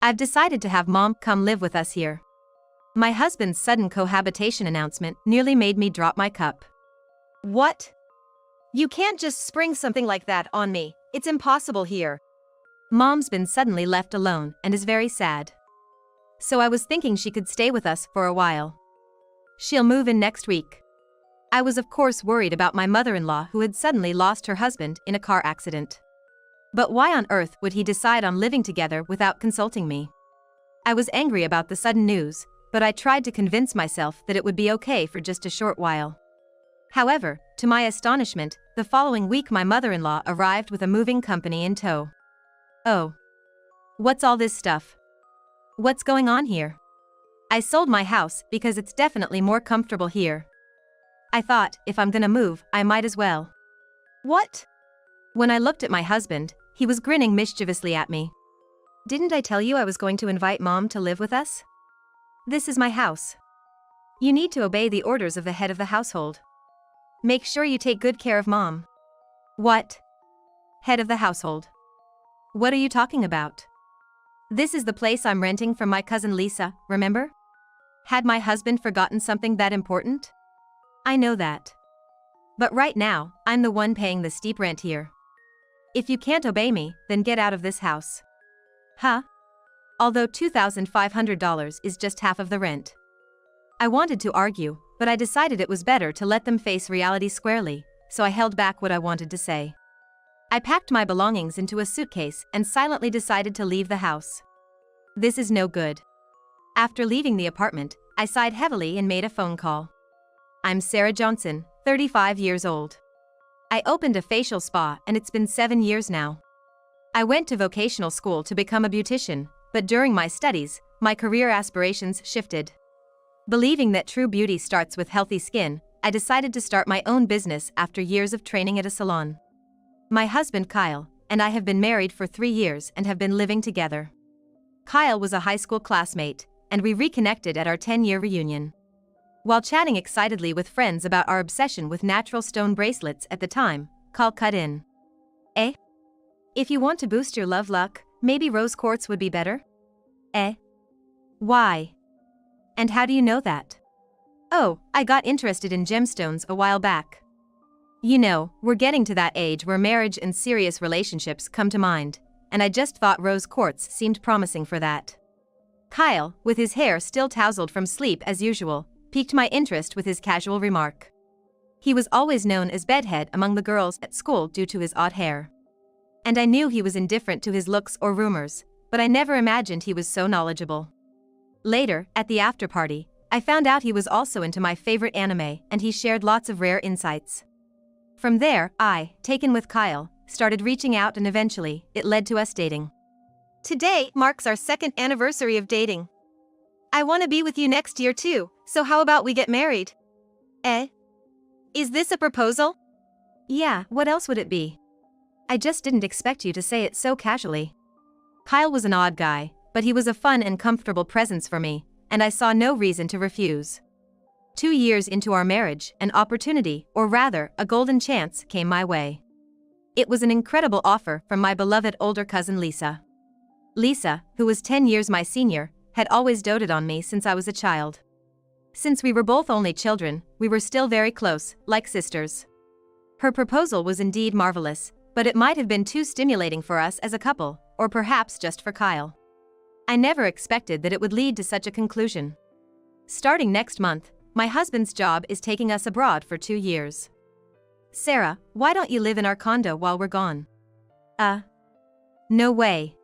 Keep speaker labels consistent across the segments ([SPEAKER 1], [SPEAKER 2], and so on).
[SPEAKER 1] I've decided to have Mom come live with us here. My husband's sudden cohabitation announcement nearly made me drop my cup.
[SPEAKER 2] What? You can't just spring something like that on me. It's impossible here.
[SPEAKER 1] Mom's been suddenly left alone and is very sad. So I was thinking she could stay with us for a while. She'll move in next week. I was of course worried about my mother-in-law who had suddenly lost her husband in a car accident. But why on earth would he decide on living together without consulting me? I was angry about the sudden news, but I tried to convince myself that it would be okay for just a short while. However, to my astonishment, the following week my mother-in-law arrived with a moving company in tow. Oh. What's all this stuff? What's going on here? I sold my house because it's definitely more comfortable here. I thought, if I'm gonna move, I might as well.
[SPEAKER 2] What?
[SPEAKER 1] When I looked at my husband, he was grinning mischievously at me. Didn't I tell you I was going to invite Mom to live with us? This is my house. You need to obey the orders of the head of the household. Make sure you take good care of Mom. What? Head of the household. What are you talking about? This is the place I'm renting from my cousin Lisa, remember? Had my husband forgotten something that important? I know that. But right now, I'm the one paying the steep rent here. If you can't obey me, then get out of this house. Huh? Although $2,500 is just half of the rent. I wanted to argue, but I decided it was better to let them face reality squarely, so I held back what I wanted to say. I packed my belongings into a suitcase and silently decided to leave the house. This is no good. After leaving the apartment, I sighed heavily and made a phone call. I'm Sarah Johnson, 35 years old. I opened a facial spa and it's been 7 years now. I went to vocational school to become a beautician, but during my studies, my career aspirations shifted. Believing that true beauty starts with healthy skin, I decided to start my own business after years of training at a salon. My husband Kyle and I have been married for 3 years and have been living together. Kyle was a high school classmate, and we reconnected at our 10-year reunion. While chatting excitedly with friends about our obsession with natural stone bracelets at the time, Kyle cut in. Eh? If you want to boost your love luck, maybe rose quartz would be better? Eh? Why? And how do you know that? Oh, I got interested in gemstones a while back. You know, we're getting to that age where marriage and serious relationships come to mind, and I just thought rose quartz seemed promising for that. Kyle, with his hair still tousled from sleep as usual, piqued my interest with his casual remark. He was always known as bedhead among the girls at school due to his odd hair. And I knew he was indifferent to his looks or rumors, but I never imagined he was so knowledgeable. Later, at the after-party, I found out he was also into my favorite anime and he shared lots of rare insights. From there, I, taken with Kyle, started reaching out and eventually, it led to us dating.
[SPEAKER 2] Today marks our 2nd anniversary of dating. I want to be with you next year too, so how about we get married? Eh? Is this a proposal?
[SPEAKER 1] Yeah, what else would it be? I just didn't expect you to say it so casually. Kyle was an odd guy, but he was a fun and comfortable presence for me, and I saw no reason to refuse. 2 years into our marriage, an opportunity, or rather, a golden chance, came my way. It was an incredible offer from my beloved older cousin Lisa. Lisa, who was 10 years my senior, had always doted on me since I was a child. Since we were both only children, we were still very close, like sisters. Her proposal was indeed marvelous, but it might have been too stimulating for us as a couple, or perhaps just for Kyle. I never expected that it would lead to such a conclusion. Starting next month, my husband's job is taking us abroad for 2 years. Sarah, why don't you live in our condo while we're gone? No way.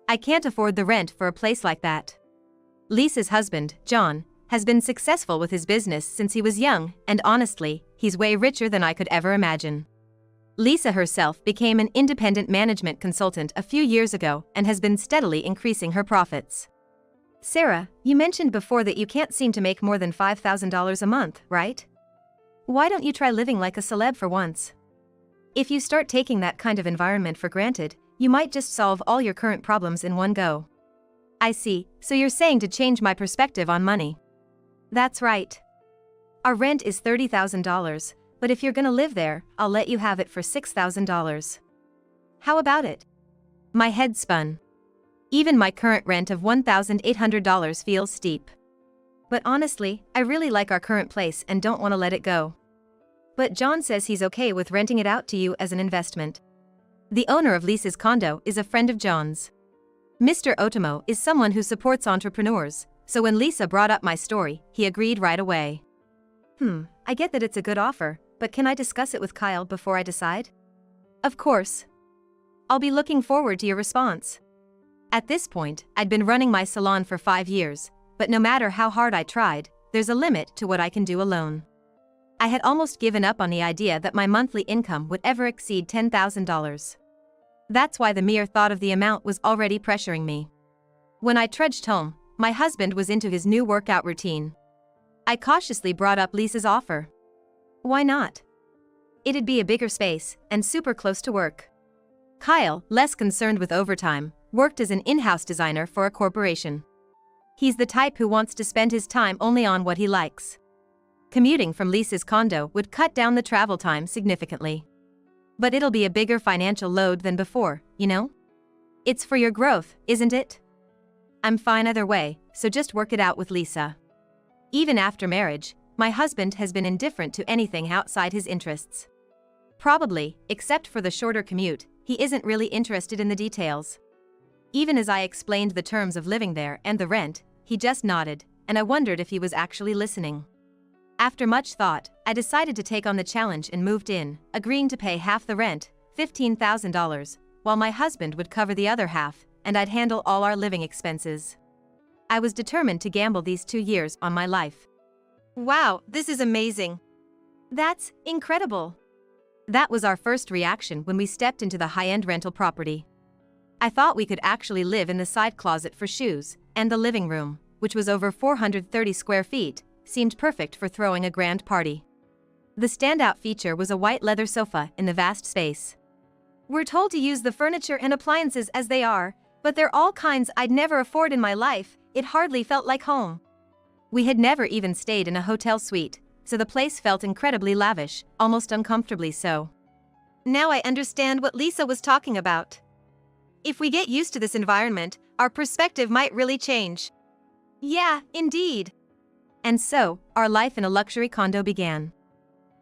[SPEAKER 1] I can't afford the rent for a place like that. Lisa's husband, John, has been successful with his business since he was young, and honestly, he's way richer than I could ever imagine. Lisa herself became an independent management consultant a few years ago and has been steadily increasing her profits. Sarah, you mentioned before that you can't seem to make more than $5,000 a month, right? Why don't you try living like a celeb for once? If you start taking that kind of environment for granted, you might just solve all your current problems in one go. I see, so you're saying to change my perspective on money. That's right. Our rent is $30,000, but if you're gonna live there, I'll let you have it for $6,000. How about it? My head spun. Even my current rent of $1,800 feels steep. But honestly, I really like our current place and don't want to let it go. But John says he's okay with renting it out to you as an investment. The owner of Lisa's condo is a friend of John's. Mr. Otomo is someone who supports entrepreneurs, so when Lisa brought up my story, he agreed right away. I get that it's a good offer, but can I discuss it with Kyle before I decide? Of course. I'll be looking forward to your response. At this point, I'd been running my salon for 5 years, but no matter how hard I tried, there's a limit to what I can do alone. I had almost given up on the idea that my monthly income would ever exceed $10,000. That's why the mere thought of the amount was already pressuring me. When I trudged home, my husband was into his new workout routine. I cautiously brought up Lisa's offer. Why not? It'd be a bigger space, and super close to work. Kyle, less concerned with overtime, worked as an in-house designer for a corporation. He's the type who wants to spend his time only on what he likes. Commuting from Lisa's condo would cut down the travel time significantly. But it'll be a bigger financial load than before, you know? It's for your growth, isn't it? I'm fine either way, so just work it out with Lisa. Even after marriage, my husband has been indifferent to anything outside his interests. Probably, except for the shorter commute, he isn't really interested in the details. Even as I explained the terms of living there and the rent, he just nodded, and I wondered if he was actually listening. After much thought, I decided to take on the challenge and moved in, agreeing to pay half the rent, $15,000, while my husband would cover the other half, and I'd handle all our living expenses. I was determined to gamble these 2 years on my life.
[SPEAKER 2] Wow, this is amazing.
[SPEAKER 1] That's incredible. That was our first reaction when we stepped into the high-end rental property. I thought we could actually live in the side closet for shoes, and the living room, which was over 430 square feet, seemed perfect for throwing a grand party. The standout feature was a white leather sofa in the vast space.
[SPEAKER 2] We're told to use the furniture and appliances as they are, but they're all kinds I'd never afford in my life. It hardly felt like home.
[SPEAKER 1] We had never even stayed in a hotel suite, so the place felt incredibly lavish, almost uncomfortably so.
[SPEAKER 2] Now I understand what Lisa was talking about. If we get used to this environment, our perspective might really change.
[SPEAKER 1] Yeah, indeed. And so, our life in a luxury condo began.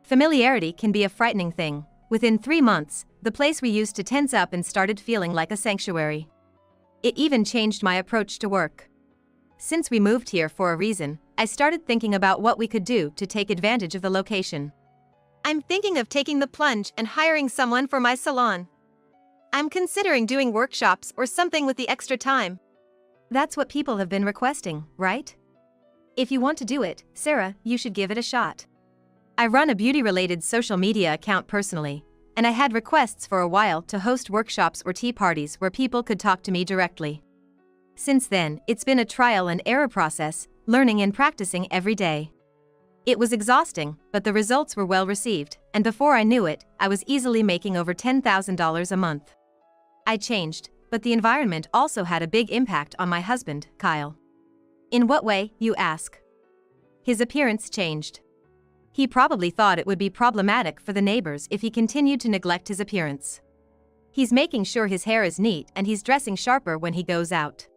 [SPEAKER 1] Familiarity can be a frightening thing. Within 3 months, the place we used to tense up and started feeling like a sanctuary. It even changed my approach to work. Since we moved here for a reason, I started thinking about what we could do to take advantage of the location.
[SPEAKER 2] I'm thinking of taking the plunge and hiring someone for my salon. I'm considering doing workshops or something with the extra time.
[SPEAKER 1] That's what people have been requesting, right? If you want to do it, Sarah, you should give it a shot. I run a beauty-related social media account personally, and I had requests for a while to host workshops or tea parties where people could talk to me directly. Since then, it's been a trial and error process, learning and practicing every day. It was exhausting, but the results were well received, and before I knew it, I was easily making over $10,000 a month. I changed, but the environment also had a big impact on my husband, Kyle. In what way, you ask? His appearance changed. He probably thought it would be problematic for the neighbors if he continued to neglect his appearance. He's making sure his hair is neat and he's dressing sharper when he goes out.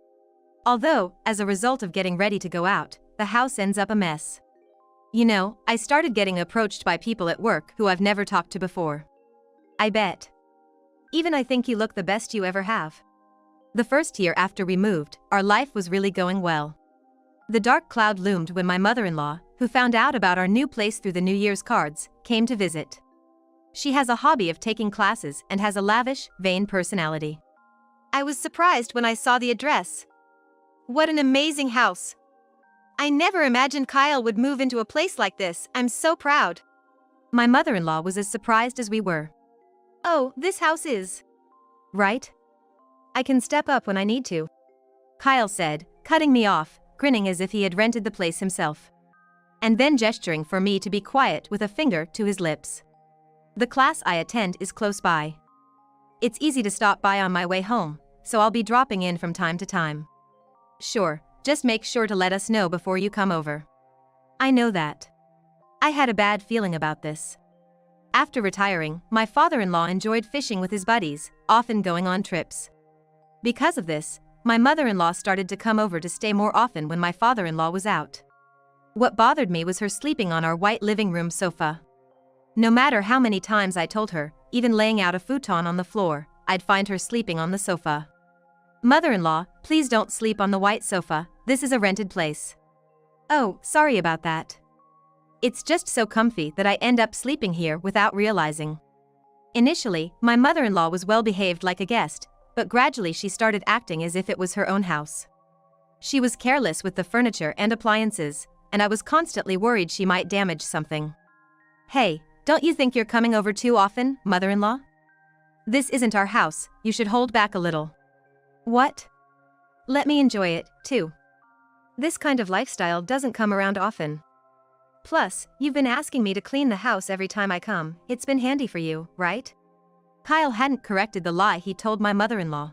[SPEAKER 1] Although, as a result of getting ready to go out, the house ends up a mess. You know, I started getting approached by people at work who I've never talked to before. I bet. Even I think you look the best you ever have. The first year after we moved, our life was really going well. The dark cloud loomed when my mother-in-law, who found out about our new place through the New Year's cards, came to visit. She has a hobby of taking classes and has a lavish, vain personality.
[SPEAKER 2] I was surprised when I saw the address. What an amazing house. I never imagined Kyle would move into a place like this. I'm so proud.
[SPEAKER 1] My mother-in-law was as surprised as we were.
[SPEAKER 2] Oh, this house is.
[SPEAKER 1] Right? I can step up when I need to, Kyle said, cutting me off, grinning as if he had rented the place himself. And then gesturing for me to be quiet with a finger to his lips. The class I attend is close by. It's easy to stop by on my way home, so I'll be dropping in from time to time. Sure, just make sure to let us know before you come over. I know that. I had a bad feeling about this. After retiring, my father-in-law enjoyed fishing with his buddies, often going on trips. Because of this, my mother-in-law started to come over to stay more often when my father-in-law was out. What bothered me was her sleeping on our white living room sofa. No matter how many times I told her, even laying out a futon on the floor, I'd find her sleeping on the sofa. Mother-in-law, please don't sleep on the white sofa, this is a rented place. Oh, sorry about that. It's just so comfy that I end up sleeping here without realizing. Initially, my mother-in-law was well behaved like a guest, but gradually she started acting as if it was her own house. She was careless with the furniture and appliances, and I was constantly worried she might damage something. Hey, don't you think you're coming over too often, mother-in-law? This isn't our house, you should hold back a little. What? Let me enjoy it, too. This kind of lifestyle doesn't come around often. Plus, you've been asking me to clean the house every time I come, it's been handy for you, right? Kyle hadn't corrected the lie he told my mother-in-law.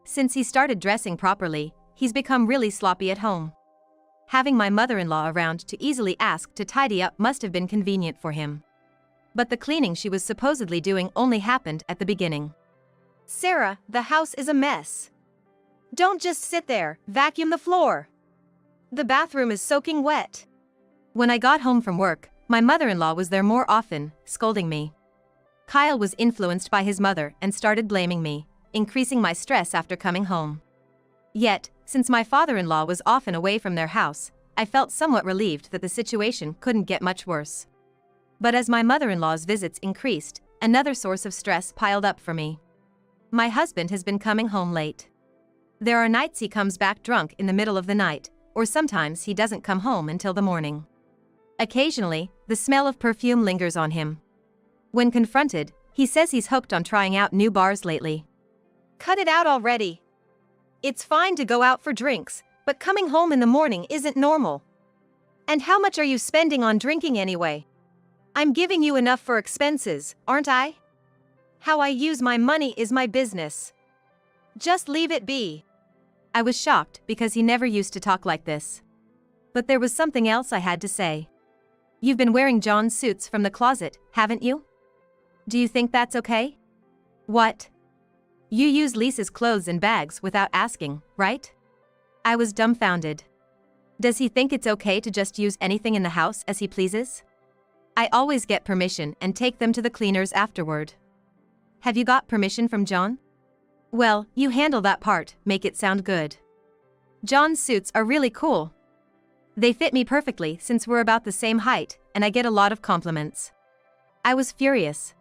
[SPEAKER 1] Since he started dressing properly, he's become really sloppy at home. Having my mother-in-law around to easily ask to tidy up must have been convenient for him. But the cleaning she was supposedly doing only happened at the beginning.
[SPEAKER 2] Sarah, the house is a mess. Don't just sit there, vacuum the floor. The bathroom is soaking wet.
[SPEAKER 1] When I got home from work, my mother-in-law was there more often, scolding me. Kyle was influenced by his mother and started blaming me, increasing my stress after coming home. Yet, since my father-in-law was often away from their house, I felt somewhat relieved that the situation couldn't get much worse. But as my mother-in-law's visits increased, another source of stress piled up for me. My husband has been coming home late. There are nights he comes back drunk in the middle of the night, or sometimes he doesn't come home until the morning. Occasionally, the smell of perfume lingers on him. When confronted, he says he's hooked on trying out new bars lately.
[SPEAKER 2] Cut it out already. It's fine to go out for drinks, but coming home in the morning isn't normal. And how much are you spending on drinking anyway? I'm giving you enough for expenses, aren't I? How I use my money is my business. Just leave it be.
[SPEAKER 1] I was shocked because he never used to talk like this. But there was something else I had to say. You've been wearing John's suits from the closet, haven't you? Do you think that's okay? What? You use Lisa's clothes and bags without asking, right? I was dumbfounded. Does he think it's okay to just use anything in the house as he pleases? I always get permission and take them to the cleaners afterward. Have you got permission from John? Well, you handle that part, make it sound good. John's suits are really cool. They fit me perfectly since we're about the same height, and I get a lot of compliments. I was furious.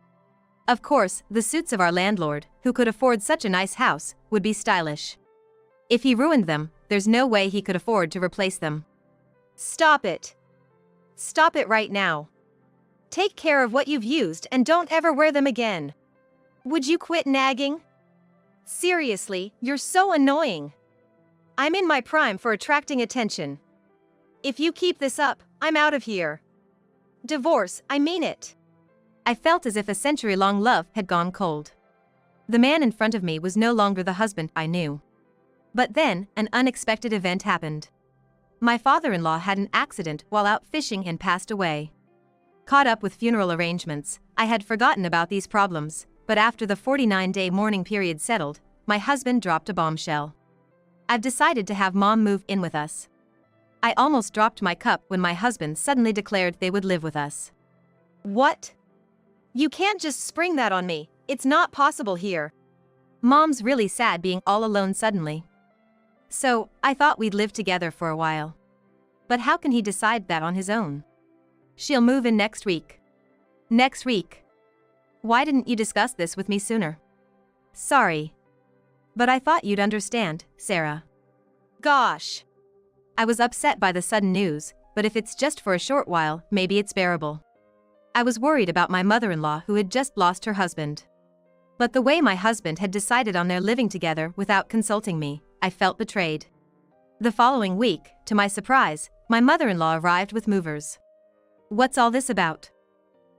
[SPEAKER 1] Of course, the suits of our landlord, who could afford such a nice house, would be stylish. If he ruined them, there's no way he could afford to replace them.
[SPEAKER 2] Stop it. Stop it right now. Take care of what you've used and don't ever wear them again. Would you quit nagging? Seriously, you're so annoying. I'm in my prime for attracting attention. If you keep this up, I'm out of here. Divorce, I mean it.
[SPEAKER 1] I felt as if a century-long love had gone cold. The man in front of me was no longer the husband I knew. But then, an unexpected event happened. My father-in-law had an accident while out fishing and passed away. Caught up with funeral arrangements, I had forgotten about these problems, but after the 49-day mourning period settled, my husband dropped a bombshell. I've decided to have Mom move in with us. I almost dropped my cup when my husband suddenly declared they would live with us.
[SPEAKER 2] What? You can't just spring that on me, it's not possible here.
[SPEAKER 1] Mom's really sad being all alone suddenly. So, I thought we'd live together for a while. But how can he decide that on his own? She'll move in next week. Next week. Why didn't you discuss this with me sooner? Sorry. But I thought you'd understand, Sarah.
[SPEAKER 2] Gosh.
[SPEAKER 1] I was upset by the sudden news, but if it's just for a short while, maybe it's bearable. I was worried about my mother-in-law who had just lost her husband. But the way my husband had decided on their living together without consulting me, I felt betrayed. The following week, to my surprise, my mother-in-law arrived with movers. What's all this about?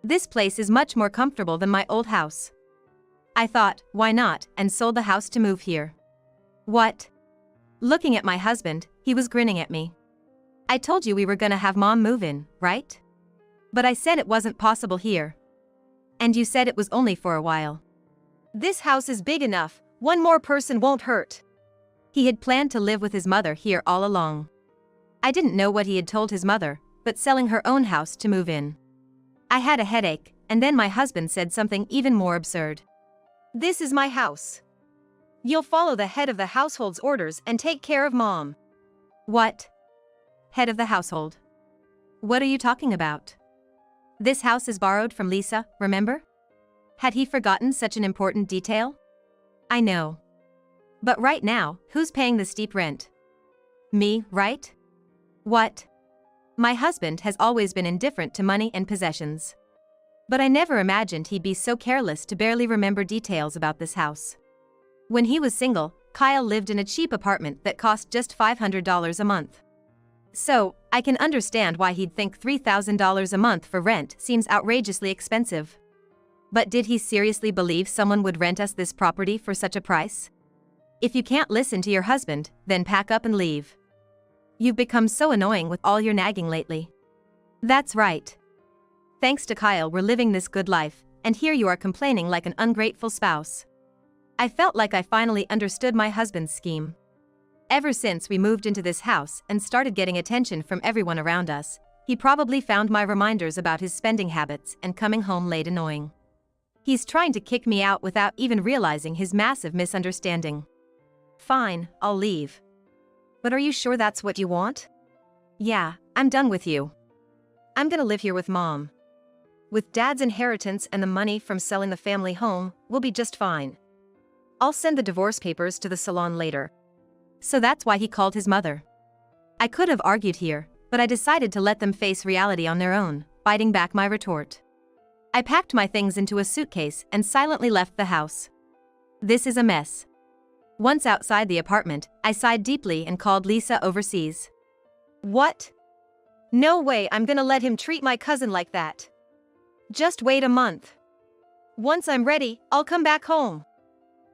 [SPEAKER 1] This place is much more comfortable than my old house. I thought, why not, and sold the house to move here. What? Looking at my husband, he was grinning at me. I told you we were gonna have Mom move in, right? But I said it wasn't possible here. And you said it was only for a while.
[SPEAKER 2] This house is big enough, one more person won't hurt.
[SPEAKER 1] He had planned to live with his mother here all along. I didn't know what he had told his mother, but selling her own house to move in. I had a headache, and then my husband said something even more absurd.
[SPEAKER 2] This is my house. You'll follow the head of the household's orders and take care of Mom.
[SPEAKER 1] What? Head of the household? What are you talking about? This house is borrowed from Lisa, remember? Had he forgotten such an important detail? I know. But right now, who's paying the steep rent? Me, right? What? My husband has always been indifferent to money and possessions. But I never imagined he'd be so careless to barely remember details about this house. When he was single, Kyle lived in a cheap apartment that cost just $500 a month. So, I can understand why he'd think $3,000 a month for rent seems outrageously expensive. But did he seriously believe someone would rent us this property for such a price? If you can't listen to your husband, then pack up and leave. You've become so annoying with all your nagging lately. That's right. Thanks to Kyle, we're living this good life, and here you are complaining like an ungrateful spouse. I felt like I finally understood my husband's scheme. Ever since we moved into this house and started getting attention from everyone around us, he probably found my reminders about his spending habits and coming home late annoying. He's trying to kick me out without even realizing his massive misunderstanding. Fine, I'll leave. But are you sure that's what you want? Yeah, I'm done with you.
[SPEAKER 2] I'm gonna live here with Mom. With Dad's inheritance and the money from selling the family home, we'll be just fine. I'll send the divorce papers to the salon later.
[SPEAKER 1] So that's why he called his mother. I could have argued here, but I decided to let them face reality on their own, biting back my retort. I packed my things into a suitcase and silently left the house. This is a mess. Once outside the apartment, I sighed deeply and called Lisa overseas.
[SPEAKER 2] What? No way I'm gonna let him treat my cousin like that. Just wait a month. Once I'm ready, I'll come back home.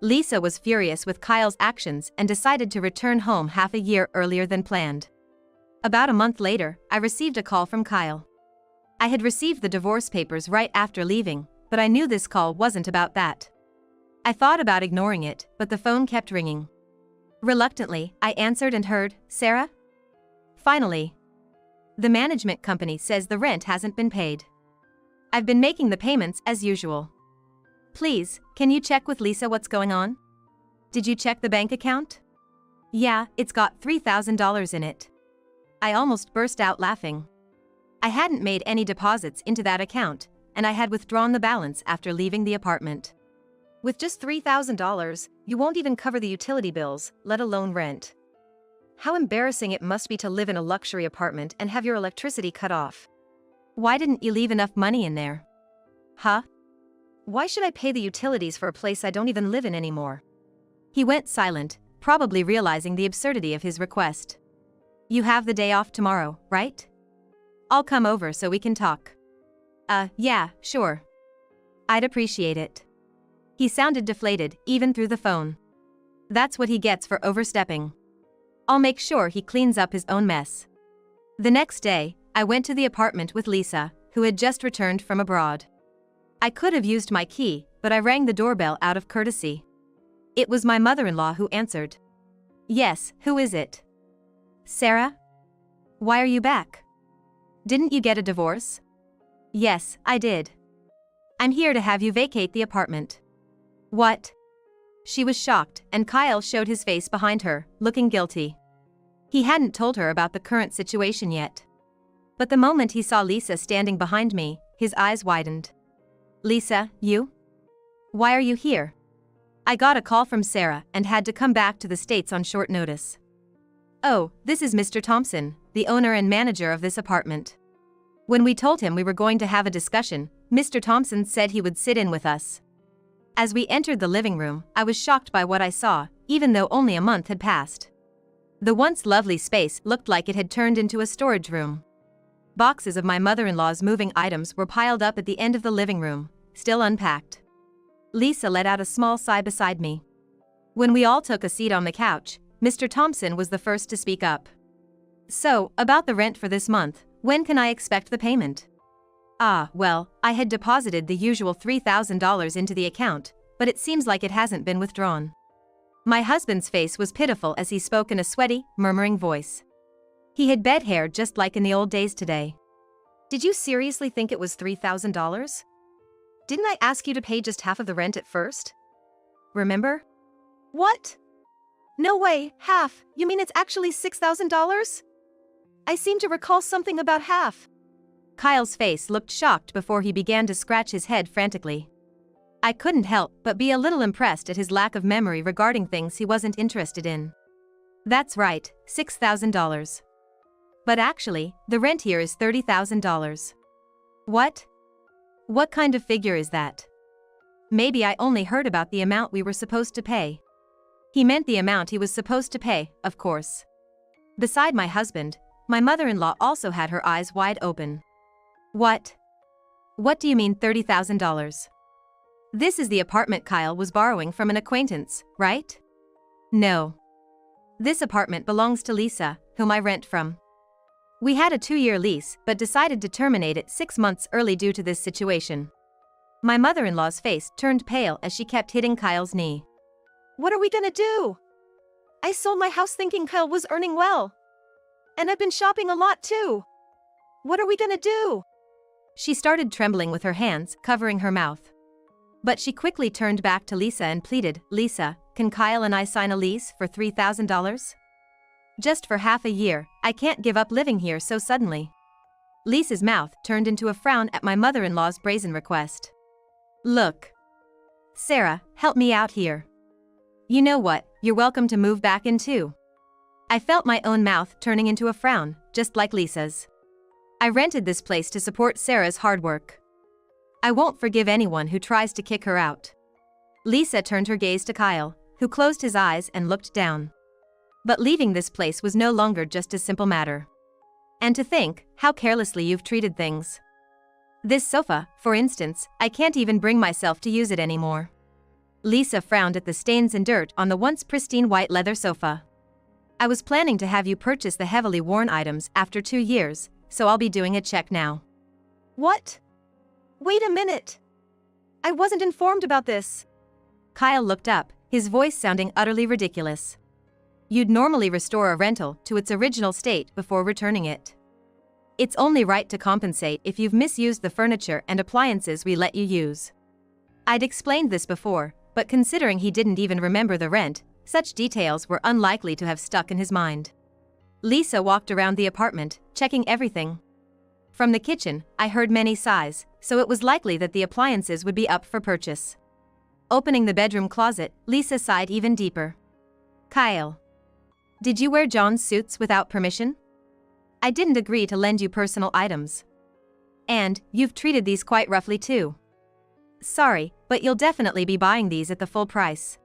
[SPEAKER 1] Lisa was furious with Kyle's actions and decided to return home half a year earlier than planned. About a month later, I received a call from Kyle. I had received the divorce papers right after leaving, but I knew this call wasn't about that. I thought about ignoring it, but the phone kept ringing. Reluctantly, I answered and heard, "Sarah?" Finally. The management company says the rent hasn't been paid. I've been making the payments as usual. Please, can you check with Lisa what's going on? Did you check the bank account? Yeah, it's got $3,000 in it. I almost burst out laughing. I hadn't made any deposits into that account, and I had withdrawn the balance after leaving the apartment.
[SPEAKER 2] With just $3,000, you won't even cover the utility bills, let alone rent. How embarrassing it must be to live in a luxury apartment and have your electricity cut off.
[SPEAKER 1] Why didn't you leave enough money in there? Huh?
[SPEAKER 2] Why should I pay the utilities for a place I don't even live in anymore?
[SPEAKER 1] He went silent, probably realizing the absurdity of his request. You have the day off tomorrow, right? I'll come over so we can talk. Yeah, sure. I'd appreciate it. He sounded deflated, even through the phone. That's what he gets for overstepping. I'll make sure he cleans up his own mess. The next day, I went to the apartment with Lisa, who had just returned from abroad. I could have used my key, but I rang the doorbell out of courtesy. It was my mother-in-law who answered. Yes, who is it? Sarah? Why are you back? Didn't you get a divorce? Yes, I did. I'm here to have you vacate the apartment. What? She was shocked, and Kyle showed his face behind her, looking guilty. He hadn't told her about the current situation yet. But the moment he saw Lisa standing behind me, his eyes widened. Lisa, you? Why are you here? I got a call from Sarah and had to come back to the States on short notice. Oh, this is Mr. Thompson, the owner and manager of this apartment. When we told him we were going to have a discussion, Mr. Thompson said he would sit in with us. As we entered the living room, I was shocked by what I saw, even though only a month had passed. The once lovely space looked like it had turned into a storage room. Boxes of my mother-in-law's moving items were piled up at the end of the living room, still unpacked. Lisa let out a small sigh beside me. When we all took a seat on the couch, Mr. Thompson was the first to speak up. So, about the rent for this month, when can I expect the payment? Well, I had deposited the usual $3,000 into the account, but it seems like it hasn't been withdrawn. My husband's face was pitiful as he spoke in a sweaty, murmuring voice. He had bed hair just like in the old days today.
[SPEAKER 2] Did you seriously think it was $3,000? Didn't I ask you to pay just half of the rent at first?
[SPEAKER 1] Remember?
[SPEAKER 2] What? No way, half. You mean it's actually $6,000? I seem to recall something about half.
[SPEAKER 1] Kyle's face looked shocked before he began to scratch his head frantically. I couldn't help but be a little impressed at his lack of memory regarding things he wasn't interested in. That's right, $6,000. But actually, the rent here is $30,000. What? What kind of figure is that? Maybe I only heard about the amount we were supposed to pay. He meant the amount he was supposed to pay, of course. Beside my husband, my mother-in-law also had her eyes wide open. What? What do you mean $30,000? This is the apartment Kyle was borrowing from an acquaintance, right? No. This apartment belongs to Lisa, whom I rent from. We had a 2-year lease but decided to terminate it 6 months early due to this situation. My mother-in-law's face turned pale as she kept hitting Kyle's knee.
[SPEAKER 2] What are we gonna do? I sold my house thinking Kyle was earning well. And I've been shopping a lot too. What are we gonna do?
[SPEAKER 1] She started trembling with her hands covering her mouth. But she quickly turned back to Lisa and pleaded, Lisa, can Kyle and I sign a lease for $3,000? Just for half a year, I can't give up living here so suddenly. Lisa's mouth turned into a frown at my mother-in-law's brazen request. Look. Sarah, help me out here. You know what, you're welcome to move back in too. I felt my own mouth turning into a frown, just like Lisa's. I rented this place to support Sarah's hard work. I won't forgive anyone who tries to kick her out. Lisa turned her gaze to Kyle, who closed his eyes and looked down. But leaving this place was no longer just a simple matter. And to think how carelessly you've treated things. This sofa, for instance, I can't even bring myself to use it anymore. Lisa frowned at the stains and dirt on the once pristine white leather sofa. I was planning to have you purchase the heavily worn items after 2 years, so I'll be doing a check now.
[SPEAKER 2] What? Wait a minute. I wasn't informed about this.
[SPEAKER 1] Kyle looked up, his voice sounding utterly ridiculous. You'd normally restore a rental to its original state before returning it. It's only right to compensate if you've misused the furniture and appliances we let you use. I'd explained this before, but considering he didn't even remember the rent, such details were unlikely to have stuck in his mind. Lisa walked around the apartment, checking everything. From the kitchen, I heard many sighs, so it was likely that the appliances would be up for purchase. Opening the bedroom closet, Lisa sighed even deeper. Kyle. Did you wear John's suits without permission? I didn't agree to lend you personal items. And, you've treated these quite roughly too. Sorry, but you'll definitely be buying these at the full price.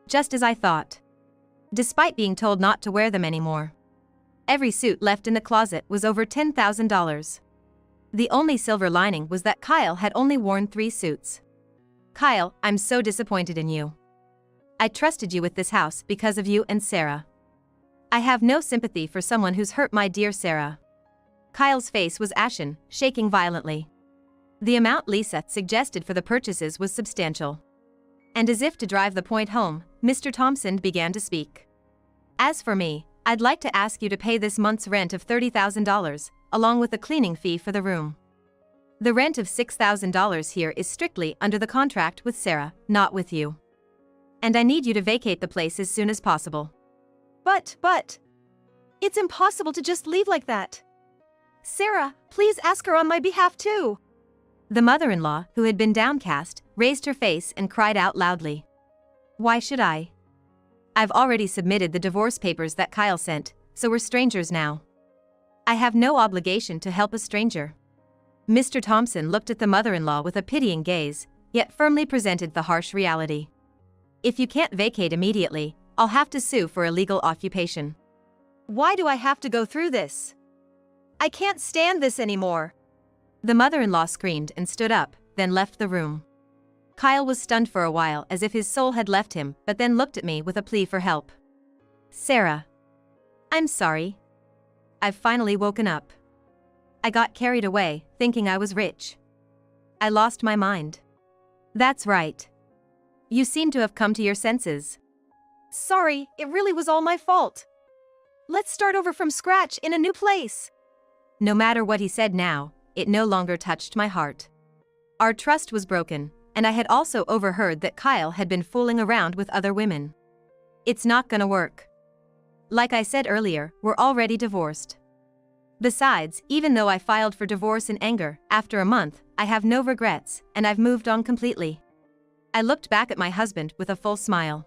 [SPEAKER 1] Just as I thought. Despite being told not to wear them anymore. Every suit left in the closet was over $10,000. The only silver lining was that Kyle had only worn 3 suits. Kyle, I'm so disappointed in you. I trusted you with this house because of you and Sarah. I have no sympathy for someone who's hurt my dear Sarah. Kyle's face was ashen, shaking violently. The amount Lisa suggested for the purchases was substantial. And as if to drive the point home, Mr. Thompson began to speak. As for me, I'd like to ask you to pay this month's rent of $30,000, along with a cleaning fee for the room. The rent of $6,000 here is strictly under the contract with Sarah, not with you. And I need you to vacate the place as soon as possible.
[SPEAKER 2] But, it's impossible to just leave like that. Sarah, please ask her on my behalf too.
[SPEAKER 1] The mother-in-law, who had been downcast, raised her face and cried out loudly. Why should I? I've already submitted the divorce papers that Kyle sent, so we're strangers now. I have no obligation to help a stranger. Mr. Thompson looked at the mother-in-law with a pitying gaze, yet firmly presented the harsh reality. If you can't vacate immediately, I'll have to sue for illegal occupation.
[SPEAKER 2] Why do I have to go through this? I can't stand this anymore.
[SPEAKER 1] The mother-in-law screamed and stood up, then left the room. Kyle was stunned for a while as if his soul had left him, but then looked at me with a plea for help. Sarah. I'm sorry. I've finally woken up. I got carried away, thinking I was rich. I lost my mind. That's right. You seem to have come to your senses.
[SPEAKER 2] Sorry, it really was all my fault. Let's start over from scratch in a new place.
[SPEAKER 1] No matter what he said now, it no longer touched my heart. Our trust was broken, and I had also overheard that Kyle had been fooling around with other women. It's not gonna work. Like I said earlier, we're already divorced. Besides, even though I filed for divorce in anger, after a month, I have no regrets, and I've moved on completely. I looked back at my husband with a full smile.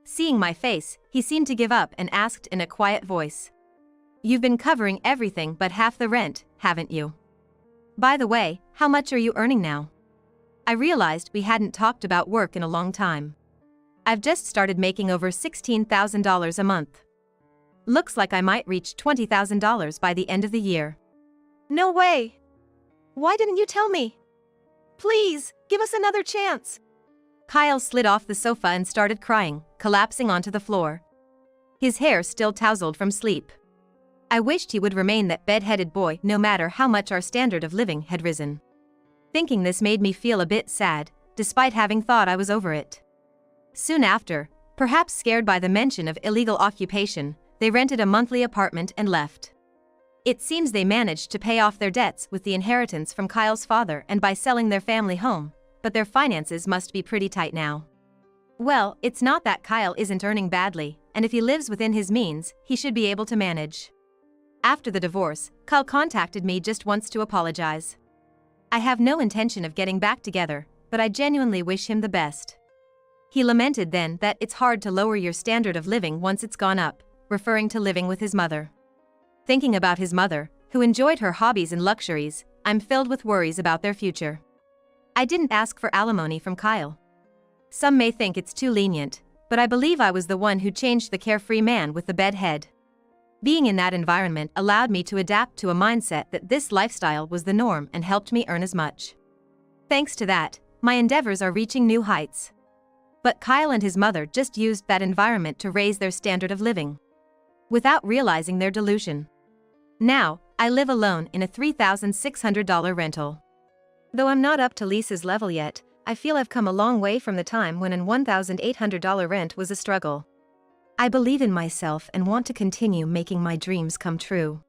[SPEAKER 1] Seeing my face, he seemed to give up and asked in a quiet voice. You've been covering everything but half the rent, haven't you? By the way, how much are you earning now? I realized we hadn't talked about work in a long time. I've just started making over $16,000 a month. Looks like I might reach $20,000 by the end of the year.
[SPEAKER 2] No way. Why didn't you tell me? Please, give us another chance.
[SPEAKER 1] Kyle slid off the sofa and started crying, collapsing onto the floor. His hair still tousled from sleep. I wished he would remain that bed-headed boy no matter how much our standard of living had risen. Thinking this made me feel a bit sad, despite having thought I was over it. Soon after, perhaps scared by the mention of illegal occupation, they rented a monthly apartment and left. It seems they managed to pay off their debts with the inheritance from Kyle's father and by selling their family home, but their finances must be pretty tight now. Well, it's not that Kyle isn't earning badly, and if he lives within his means, he should be able to manage. After the divorce, Kyle contacted me just once to apologize. I have no intention of getting back together, but I genuinely wish him the best. He lamented then that it's hard to lower your standard of living once it's gone up, referring to living with his mother. Thinking about his mother, who enjoyed her hobbies and luxuries, I'm filled with worries about their future. I didn't ask for alimony from Kyle. Some may think it's too lenient, but I believe I was the one who changed the carefree man with the bed head. Being in that environment allowed me to adapt to a mindset that this lifestyle was the norm and helped me earn as much. Thanks to that, my endeavors are reaching new heights. But Kyle and his mother just used that environment to raise their standard of living, without realizing their delusion. Now, I live alone in a $3,600 rental. Though I'm not up to Lisa's level yet, I feel I've come a long way from the time when an $1,800 rent was a struggle. I believe in myself and want to continue making my dreams come true.